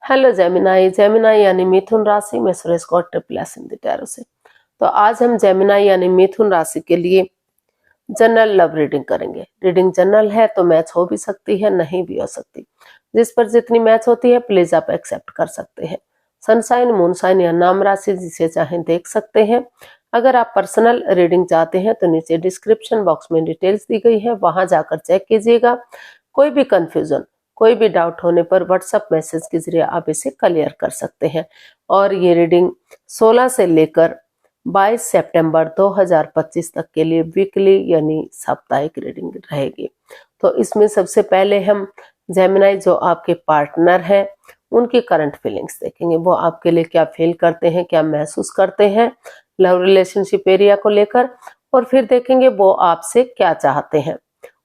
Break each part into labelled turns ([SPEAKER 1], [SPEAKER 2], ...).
[SPEAKER 1] Hello Gemini. Gemini यानी मिथुन राशि में Suresh Gaur triple S Hindi tarot से। तो आज हम जेमिनाई यानी मिथुन राशि के लिए जनरल लव रीडिंग करेंगे। रीडिंग जनरल है तो मैच हो भी सकती है, नहीं भी हो सकती। जिस पर जितनी मैच होती है प्लीज आप एक्सेप्ट कर सकते हैं। सनसाइन, मूनसाइन या नाम राशि जिसे चाहें देख सकते हैं। अगर आप पर्सनल रीडिंग चाहते हैं तो नीचे डिस्क्रिप्शन बॉक्स में डिटेल्स दी गई है, वहां जाकर चेक कीजिएगा। कोई भी कंफ्यूजन, कोई भी डाउट होने पर व्हाट्सएप मैसेज के जरिए आप इसे क्लियर कर सकते हैं। और ये रीडिंग 16 से लेकर 22 सितंबर 2025 तक के लिए वीकली यानी साप्ताहिक रीडिंग रहेगी। तो इसमें सबसे पहले हम जेमिनाई जो आपके पार्टनर हैं उनकी करंट फीलिंग्स देखेंगे। वो आपके लिए क्या फील करते हैं, क्या महसूस करते हैं लव रिलेशनशिप एरिया को लेकर। और फिर देखेंगे वो आपसे क्या चाहते हैं।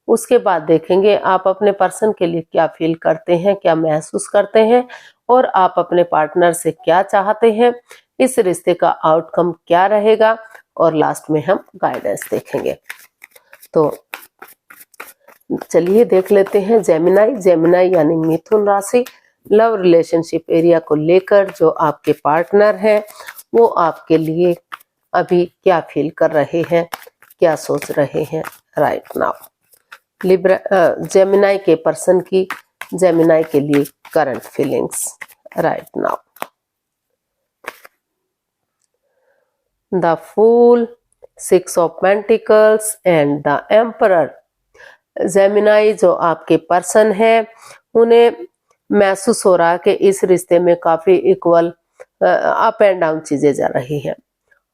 [SPEAKER 1] उसके बाद देखेंगे आप अपने पर्सन के लिए क्या फील करते हैं, क्या महसूस करते हैं और आप अपने पार्टनर से क्या चाहते हैं, इस रिश्ते का आउटकम क्या रहेगा। और लास्ट में हम गाइडेंस देखेंगे। तो चलिए देख लेते हैं जेमिनाई। जेमिनाई यानी मिथुन राशि, लव रिलेशनशिप एरिया को लेकर जो आपके पार्टनर हैं वो आपके लिए अभी क्या फील कर रहे हैं, क्या सोच रहे हैं राइट नाउ। जेमिनाई के पर्सन की जेमिनाई के लिए current feelings right now. The fool, 6 of pentacles and the emperor. Gemini जो आपके पर्सन है उन्हें महसूस हो रहा है कि इस रिश्ते में काफी इक्वल अप एंड डाउन चीजें जा रही हैं,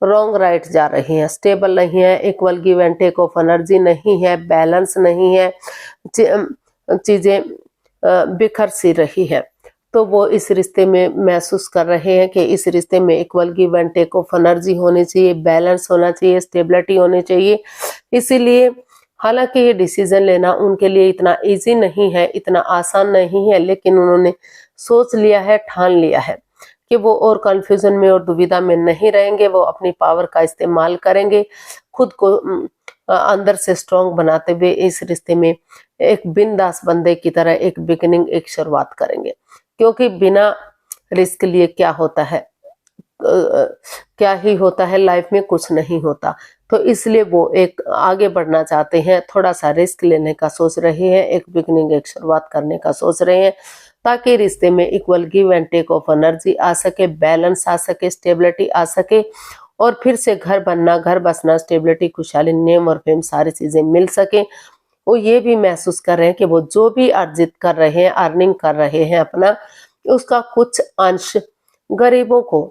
[SPEAKER 1] रॉन्ग राइट जा रही हैं, स्टेबल नहीं है, equal give and take of energy नहीं है, बैलेंस नहीं है, चीजें बिखर सी रही है। तो वो इस रिश्ते में महसूस कर रहे हैं कि इस रिश्ते में equal give and take of energy होनी चाहिए, बैलेंस होना चाहिए, स्टेबिलिटी होनी चाहिए। इसीलिए हालांकि ये डिसीजन लेना उनके लिए इतना इजी नहीं है, इतना आसान नहीं है, लेकिन उन्होंने सोच लिया है, ठान लिया है कि वो और कंफ्यूजन में और दुविधा में नहीं रहेंगे। वो अपनी पावर का इस्तेमाल करेंगे, खुद को अंदर से स्ट्रांग बनाते हुए इस रिश्ते में एक बिंदास बंदे की तरह एक बिगिनिंग, एक शुरुआत करेंगे। क्योंकि बिना रिस्क लिए क्या होता है, क्या ही होता है लाइफ में, कुछ नहीं होता। तो इसलिए वो एक आगे बढ़ना चाहते हैं, थोड़ा सा रिस्क लेने का सोच रहे हैं, एक बिगिनिंग, एक शुरुआत करने का सोच रहे हैं, ताकि रिश्ते में equal give and take of energy आ सके, बैलेंस आ सके, स्टेबिलिटी आ सके और फिर से घर बनना, घर बसना, स्टेबिलिटी, खुशहाली, नेम और फेम सारी चीजें मिल सके। वो ये भी महसूस कर रहे हैं कि वो जो भी अर्जित कर रहे हैं, अर्निंग कर रहे हैं अपना, उसका कुछ अंश गरीबों को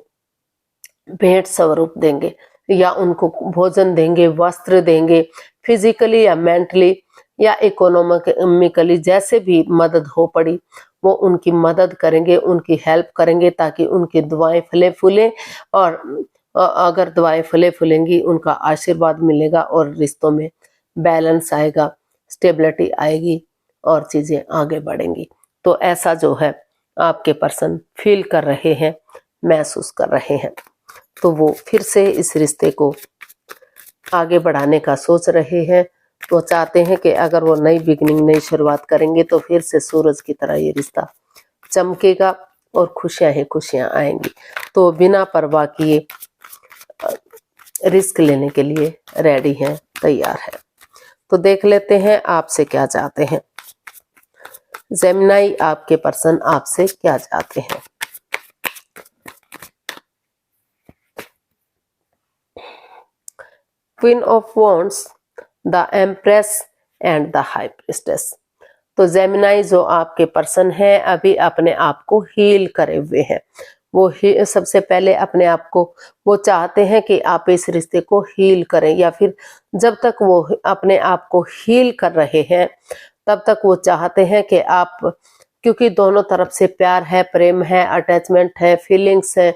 [SPEAKER 1] भेंट स्वरूप देंगे या उनको भोजन देंगे, वस्त्र देंगे, फिजिकली या मेंटली या इकोनॉमिकली जैसे भी मदद हो पड़ी वो उनकी मदद करेंगे, उनकी हेल्प करेंगे, ताकि उनकी दुआएं फले फूले। और अगर दुआएं फले फूलेंगी उनका आशीर्वाद मिलेगा और रिश्तों में बैलेंस आएगा, स्टेबिलिटी आएगी और चीजें आगे बढ़ेंगी। तो ऐसा जो है आपके पर्सन फील कर रहे हैं, महसूस कर रहे हैं। तो वो फिर से इस रिश्ते को आगे बढ़ाने का सोच रहे हैं। वो चाहते हैं कि अगर वो नई बिगनिंग, नई शुरुआत करेंगे तो फिर से सूरज की तरह ये रिश्ता चमकेगा और खुशियां ही खुशियां आएंगी। तो बिना परवाह किए रिस्क लेने के लिए रेडी हैं, तैयार है। तो देख लेते हैं आपसे क्या चाहते हैं जेमिनाई, आपके पर्सन आपसे क्या चाहते हैं। Queen of wands, the empress and the high priestess. तो जेमिनाई जो आपके पर्सन है अभी अपने आप को हील करे हुए हैं। वो सबसे पहले अपने आप को वो चाहते हैं कि आप इस रिश्ते को हील करें, या फिर जब तक वो अपने आप को हील कर रहे हैं तब तक वो चाहते हैं कि आप, क्योंकि दोनों तरफ से प्यार है, प्रेम है, अटैचमेंट है, फीलिंग्स है,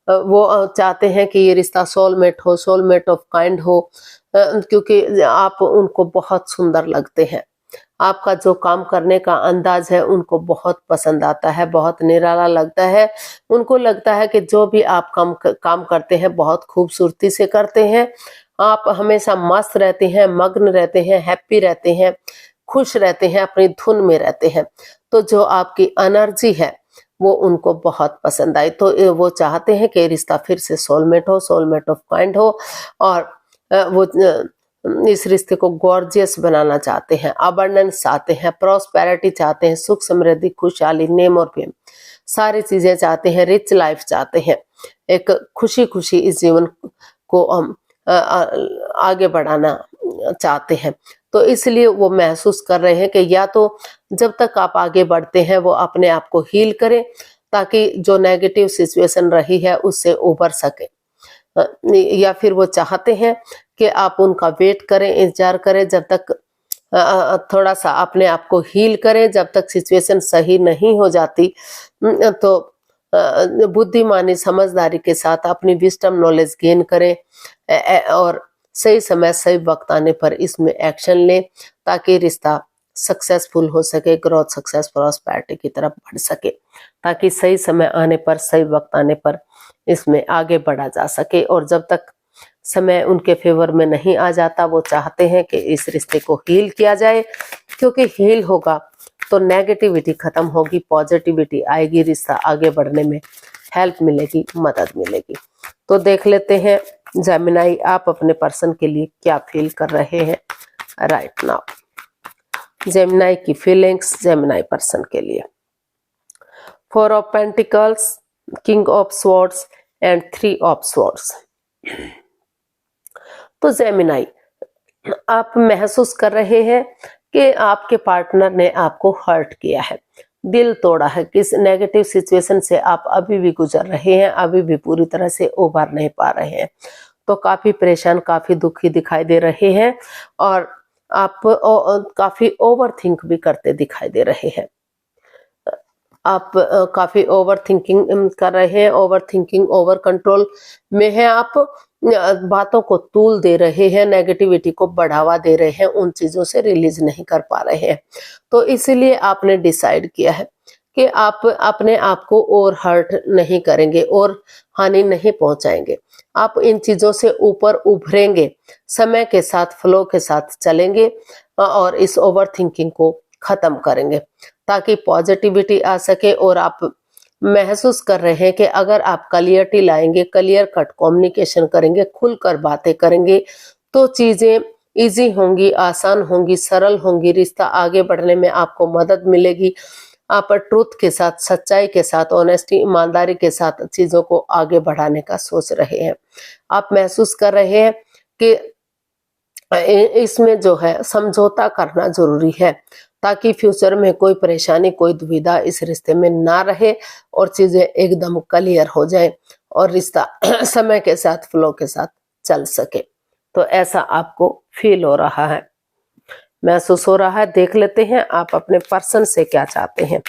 [SPEAKER 1] वो चाहते हैं कि ये रिश्ता सोलमेट हो, सोलमेट ऑफ काइंड हो, क्योंकि आप उनको बहुत सुंदर लगते हैं। आपका जो काम करने का अंदाज है उनको बहुत पसंद आता है, बहुत निराला लगता है। उनको लगता है कि जो भी आप काम करते हैं बहुत खूबसूरती से करते हैं। आप हमेशा मस्त रहते हैं, मग्न रहते हैं, हैप्पी रहते हैं, खुश रहते हैं, अपनी धुन में रहते हैं। तो जो आपकी एनर्जी है वो उनको बहुत पसंद आई। तो वो चाहते हैं कि रिश्ता फिर से सोलमेट हो, सोलमेट ऑफ काइंड हो, और वो इस रिश्ते को गॉर्जियस बनाना चाहते हैं, अबंडेंस चाहते हैं, प्रॉस्पेरिटी चाहते हैं, सुख समृद्धि, खुशहाली, नेम और फेम, सारी चीजें चाहते हैं, रिच लाइफ चाहते हैं, एक खुशी खुशी इस जीवन को हम आगे बढ़ाना चाहते हैं। तो इसलिए वो महसूस कर रहे हैं कि या तो जब तक आप आगे बढ़ते हैं वो अपने आप को हील करें, ताकि जो नेगेटिव सिचुएशन रही है उससे उबर सके, या फिर वो चाहते हैं कि आप उनका वेट करें, इंतजार करें, जब तक थोड़ा सा अपने आप को हील करें, जब तक सिचुएशन सही नहीं हो जाती। तो बुद्धिमानी समझदारी के साथ अपनी विजडम नॉलेज गेन करें, और सही समय सही वक्त आने पर इसमें एक्शन लें, ताकि रिश्ता सक्सेसफुल हो सके, ग्रोथ, सक्सेस, प्रॉस्पेरिटी की तरफ बढ़ सके, ताकि सही समय आने पर, सही वक्त आने पर इसमें आगे बढ़ा जा सके। और जब तक समय उनके फेवर में नहीं आ जाता, वो चाहते हैं कि इस रिश्ते को हील किया जाए, क्योंकि हील होगा तो नेगेटिविटी खत्म होगी, पॉजिटिविटी आएगी, रिश्ता आगे बढ़ने में हेल्प मिलेगी, मदद मिलेगी। तो देख लेते हैं जेमिनी आप अपने पर्सन के लिए क्या फील कर रहे हैं राइट नाउ। जेमिनी की फीलिंग्स जेमिनी पर्सन के लिए, 4 of pentacles, king of swords and 3 of swords. तो जेमिनी आप महसूस कर रहे हैं कि आपके पार्टनर ने आपको हर्ट किया है, दिल तोड़ा है, किस नेगेटिव सिचुएशन से आप अभी भी गुजर रहे हैं, अभी भी पूरी तरह से उभर नहीं पा रहे हैं। तो काफी परेशान, काफी दुखी दिखाई दे रहे हैं, और आप काफी ओवर थिंक भी करते दिखाई दे रहे हैं। आप काफी ओवर थिंकिंग कर रहे हैं, ओवर थिंकिंग, ओवर कंट्रोल में है। आप बातों को तूल दे रहे हैं, नेगेटिविटी को बढ़ावा दे रहे हैं, उन चीजों से रिलीज नहीं कर पा रहे हैं। तो इसीलिए आपने डिसाइड किया है कि आप अपने आप को और हर्ट नहीं करेंगे और हानि नहीं पहुंचाएंगे। आप इन चीजों से ऊपर उभरेंगे, समय के साथ, फ्लो के साथ चलेंगे, और इस ओवर थिंकिंग को खत्म करेंगे, ताकि पॉजिटिविटी आ सके। और आप महसूस कर रहे हैं कि अगर आप क्लियरिटी लाएंगे, क्लियर कट कम्युनिकेशन करेंगे, खुलकर बातें करेंगे, तो चीजें इजी होंगी, आसान होंगी, सरल होंगी, रिश्ता आगे बढ़ने में आपको मदद मिलेगी। आप ट्रुथ के साथ, सच्चाई के साथ, ऑनेस्टी, ईमानदारी के साथ चीजों को आगे बढ़ाने का सोच रहे हैं। आप महसूस कर रहे हैं कि इसमें जो है समझौता करना जरूरी है, ताकि फ्यूचर में कोई परेशानी, कोई दुविधा इस रिश्ते में ना रहे, और चीजें एकदम क्लियर हो जाए, और रिश्ता समय के साथ, फ्लो के साथ चल सके। तो ऐसा आपको फील हो रहा है, महसूस हो रहा है। देख लेते हैं आप अपने पर्सन से क्या चाहते हैं।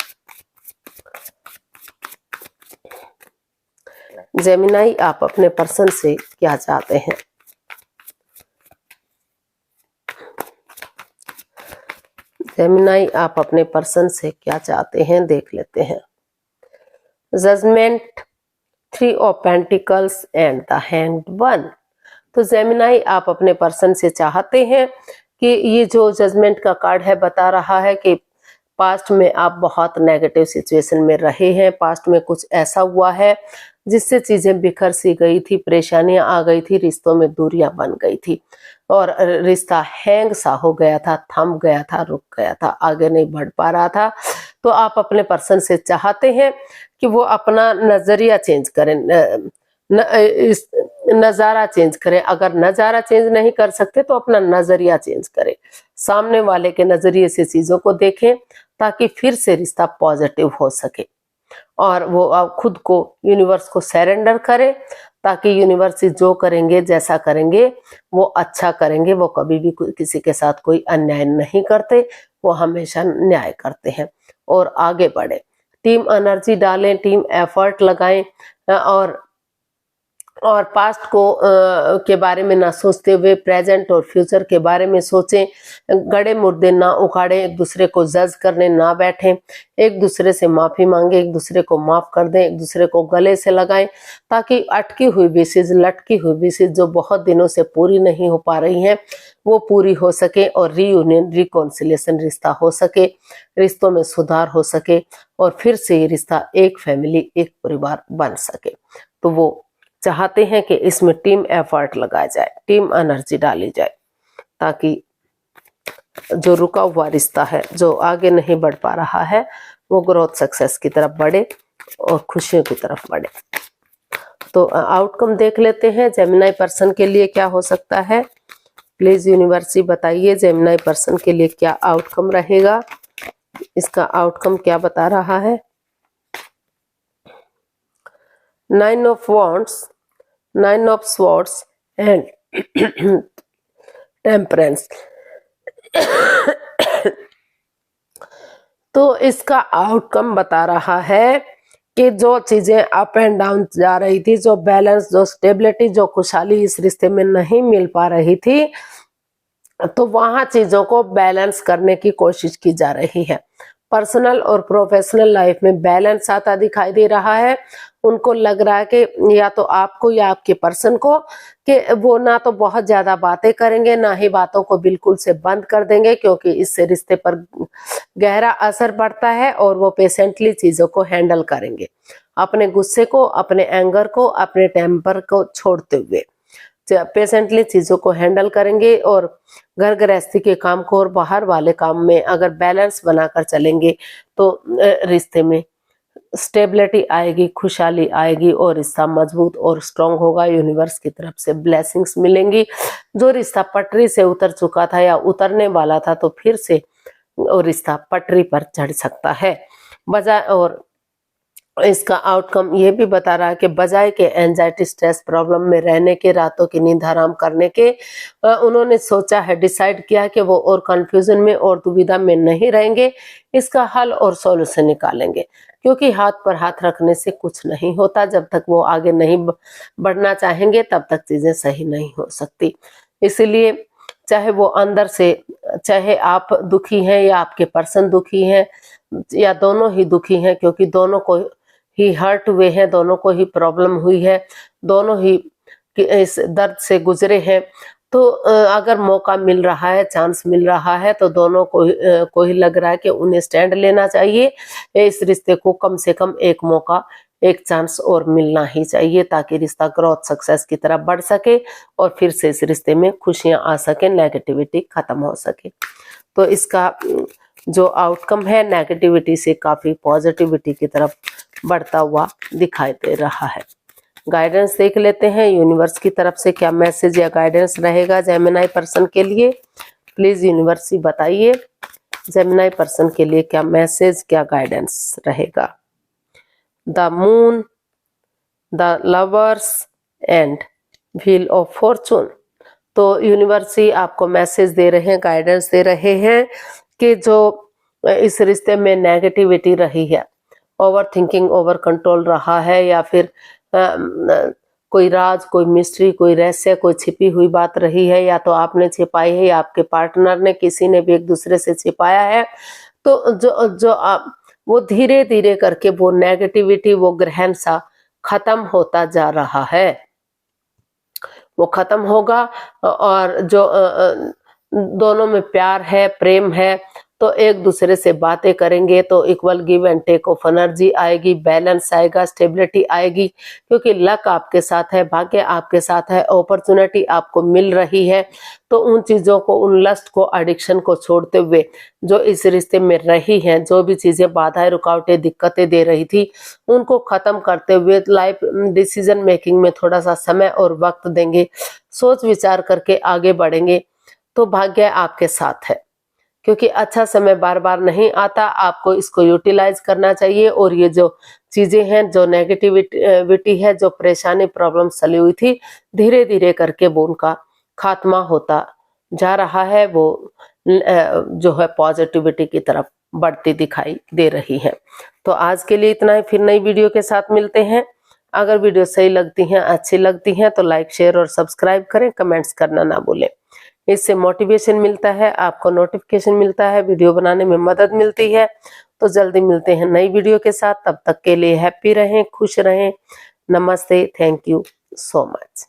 [SPEAKER 1] जेमिनी आप अपने पर्सन से क्या चाहते हैं। जेमिनी आप अपने पर्सन से क्या चाहते हैं, देख लेते हैं। Judgement, 3 of pentacles and the hanged one. तो जेमिनी आप अपने पर्सन से चाहते हैं कि ये जो जजमेंट का कार्ड है बता रहा है कि पास्ट में आप बहुत नेगेटिव सिचुएशन में रहे हैं, पास्ट में कुछ ऐसा हुआ है जिससे चीजें बिखर सी गई थी, परेशानियां आ गई थी, रिश्तों में दूरियां बन गई थी, और रिश्ता हैंग सा हो गया था, थम गया था, रुक गया था, आगे नहीं बढ़ पा रहा था। तो आप अपने पर्सन से चाहते हैं कि वो अपना नजरिया चेंज करें, नजारा चेंज करें। अगर नजारा चेंज नहीं कर सकते तो अपना नजरिया चेंज करें, सामने वाले के नजरिए से चीजों को देखें, ताकि फिर से रिश्ता पॉजिटिव हो सके। और वो खुद को यूनिवर्स को सरेंडर करें, ताकि यूनिवर्स जो करेंगे, जैसा करेंगे वो अच्छा करेंगे। वो कभी भी किसी के साथ कोई अन्याय नहीं करते, वो हमेशा न्याय करते हैं, और आगे बढ़े। टीम एनर्जी डालें, टीम एफर्ट लगाएं, और और पास्ट को के बारे में ना सोचते हुए प्रेजेंट और फ्यूचर के बारे में सोचें। गड़े मुर्दे ना उखाड़े, एक दूसरे को जज करने ना बैठें, एक दूसरे से माफी मांगे, एक दूसरे को माफ कर दें, एक दूसरे को गले से लगाएं, ताकि अटकी हुई विशेष, लटकी हुई विशेष जो बहुत दिनों से पूरी नहीं हो पा रही हैं वो पूरी हो सके और रीयूनियन, रिकॉन्सिलिएशन रिश्ता हो सके, रिश्तों में सुधार हो सके और फिर से ये रिश्ता एक फैमिली, एक परिवार बन सके। तो वो चाहते हैं कि इसमें टीम एफर्ट लगाया जाए, टीम एनर्जी डाली जाए, ताकि जो रुका हुआ रिश्ता है, जो आगे नहीं बढ़ पा रहा है, वो ग्रोथ सक्सेस की तरफ बढ़े और खुशियों की तरफ बढ़े। तो आउटकम देख लेते हैं जेमिनी पर्सन के लिए क्या हो सकता है। प्लीज यूनिवर्सिटी बताइए जेमिनी पर्सन के लिए क्या आउटकम रहेगा, इसका आउटकम क्या बता रहा है। 9 of Wands, 9 of Swords and Temperance। तो इसका आउटकम बता रहा है कि जो चीजें अप एंड डाउन जा रही थी, जो बैलेंस, जो स्टेबिलिटी, जो खुशहाली इस रिश्ते में नहीं मिल पा रही थी, तो वहां चीजों को बैलेंस करने की कोशिश की जा रही है। पर्सनल और प्रोफेशनल लाइफ में बैलेंस आता दिखाई दे रहा है। उनको लग रहा है कि या तो आपको या आपके पर्सन को कि वो ना तो बहुत ज्यादा बातें करेंगे, ना ही बातों को बिल्कुल से बंद कर देंगे, क्योंकि इससे रिश्ते पर गहरा असर पड़ता है और वो पेशेंटली चीजों को हैंडल करेंगे, अपने गुस्से को, अपने एंगर को, अपने टेम्पर को छोड़ते हुए पेशेंटली चीजों को हैंडल करेंगे और घर गृहस्थी के काम को और बाहर वाले काम में अगर बैलेंस बनाकर चलेंगे तो रिश्ते में स्टेबिलिटी आएगी, खुशहाली आएगी और रिश्ता मजबूत और स्ट्रांग होगा। यूनिवर्स की तरफ से ब्लेसिंग्स मिलेंगी। जो रिश्ता पटरी से उतर चुका था या उतरने वाला था, तो फिर से वो रिश्ता पटरी पर चढ़ सकता है। बजाय और इसका आउटकम ये भी बता रहा है कि बजाय के एंजाइटी, स्ट्रेस, प्रॉब्लम में रहने के, रातों की नींद हराम करने के, उन्होंने सोचा है, डिसाइड किया कि वो और कंफ्यूजन में और दुविधा में नहीं रहेंगे, इसका हल और सॉल्यूशन निकालेंगे। क्योंकि हाथ पर हाथ रखने से कुछ नहीं होता, जब तक वो आगे नहीं बढ़ना चाहेंगे तब तक चीजें सही नहीं हो सकती। इसलिए चाहे वो अंदर से, चाहे आप दुखी हैं या आपके पर्सन दुखी हैं या दोनों ही दुखी हैं, क्योंकि दोनों को ही हर्ट हुए हैं, दोनों को ही प्रॉब्लम हुई है, दोनों ही इस दर्द से गुजरे हैं, तो अगर मौका मिल रहा है, चांस मिल रहा है, तो दोनों को ही लग रहा है कि उन्हें स्टैंड लेना चाहिए। इस रिश्ते को कम से कम एक मौका, एक चांस और मिलना ही चाहिए, ताकि रिश्ता ग्रोथ सक्सेस की तरफ बढ़ सके और फिर से इस रिश्ते में खुशियां आ सके, नेगेटिविटी खत्म हो सके। तो इसका जो आउटकम है नेगेटिविटी से काफी पॉजिटिविटी की तरफ बढ़ता हुआ दिखाई दे रहा है। गाइडेंस देख लेते हैं यूनिवर्स की तरफ से क्या मैसेज या गाइडेंस रहेगा जेमिनी पर्सन के लिए। प्लीज यूनिवर्स बताइए जेमिनी पर्सन के लिए क्या मैसेज, क्या गाइडेंस रहेगा। The moon, the lovers and wheel of Fortune. तो यूनिवर्स आपको मैसेज दे रहे हैं, गाइडेंस दे रहे हैं कि जो इस रिश्ते में नेगेटिविटी रही है, ओवर थिंकिंग, ओवर कंट्रोल रहा है, या फिर कोई राज, कोई मिस्ट्री, कोई रहस्य, कोई छिपी हुई बात रही है, या तो आपने छिपाई है या आपके पार्टनर ने, किसी ने भी एक दूसरे से छिपाया है, तो जो आप वो धीरे धीरे करके वो नेगेटिविटी, वो ग्रहण सा खत्म होता जा रहा है, वो खत्म होगा। और जो दोनों में प्यार है, प्रेम है, तो एक दूसरे से बातें करेंगे तो equal give and take of energy आएगी, बैलेंस आएगा, स्टेबिलिटी आएगी, क्योंकि लक आपके साथ है, भाग्य आपके साथ है, अपॉर्चुनिटी आपको मिल रही है। तो उन चीजों को, उन लस्ट को, एडिक्शन को छोड़ते हुए जो इस रिश्ते में रही हैं, जो भी चीजें बाधाएं, रुकावटें, दिक्कतें दे रही थी, उनको खत्म करते हुए लाइफ डिसीजन मेकिंग में थोड़ा सा समय और वक्त देंगे, सोच विचार करके आगे बढ़ेंगे, तो भाग्य आपके साथ है। क्योंकि अच्छा समय बार बार नहीं आता, आपको इसको यूटिलाइज करना चाहिए। और ये जो चीजें हैं, जो नेगेटिविटी है, जो परेशानी, प्रॉब्लम चली हुई थी, धीरे धीरे करके वो उनका खात्मा होता जा रहा है, वो जो है पॉजिटिविटी की तरफ बढ़ती दिखाई दे रही है। तो आज के लिए इतना ही, फिर नई वीडियो के साथ मिलते हैं। अगर वीडियो सही लगती हैं, अच्छी लगती हैं तो लाइक, शेयर और सब्सक्राइब करें, कमेंट्स करना ना भूलें। इससे मोटिवेशन मिलता है, आपको नोटिफिकेशन मिलता है, वीडियो बनाने में मदद मिलती है। तो जल्दी मिलते हैं नई वीडियो के साथ, तब तक के लिए हैप्पी रहें, खुश रहें। नमस्ते, थैंक यू सो मच।